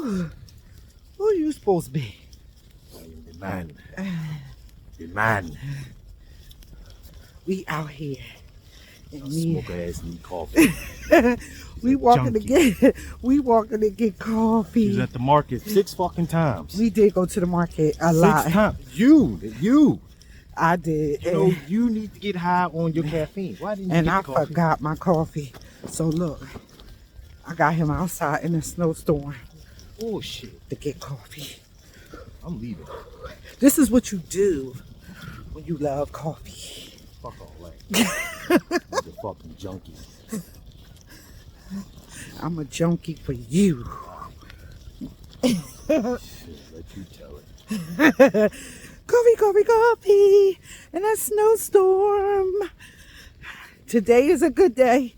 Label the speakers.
Speaker 1: Who you supposed to be?
Speaker 2: I am the man. The man.
Speaker 1: We out here. And
Speaker 2: Smoker ass need coffee.
Speaker 1: we walking to get coffee.
Speaker 2: He's at the market 6 fucking times.
Speaker 1: We did go to the market a lot.
Speaker 2: 6 times. You.
Speaker 1: I did.
Speaker 2: You know, you need to get high on your caffeine. Why didn't you
Speaker 1: And
Speaker 2: get
Speaker 1: I
Speaker 2: the coffee?
Speaker 1: forgot my coffee. So look, I got him outside in a snowstorm
Speaker 2: Oh shit.
Speaker 1: to get coffee.
Speaker 2: I'm leaving.
Speaker 1: This is what you do when you love coffee.
Speaker 2: Fuck all that. He's a fucking junkie.
Speaker 1: I'm a junkie for you.
Speaker 2: Shit, let you tell it.
Speaker 1: Coffee in a snowstorm. Today is a good day.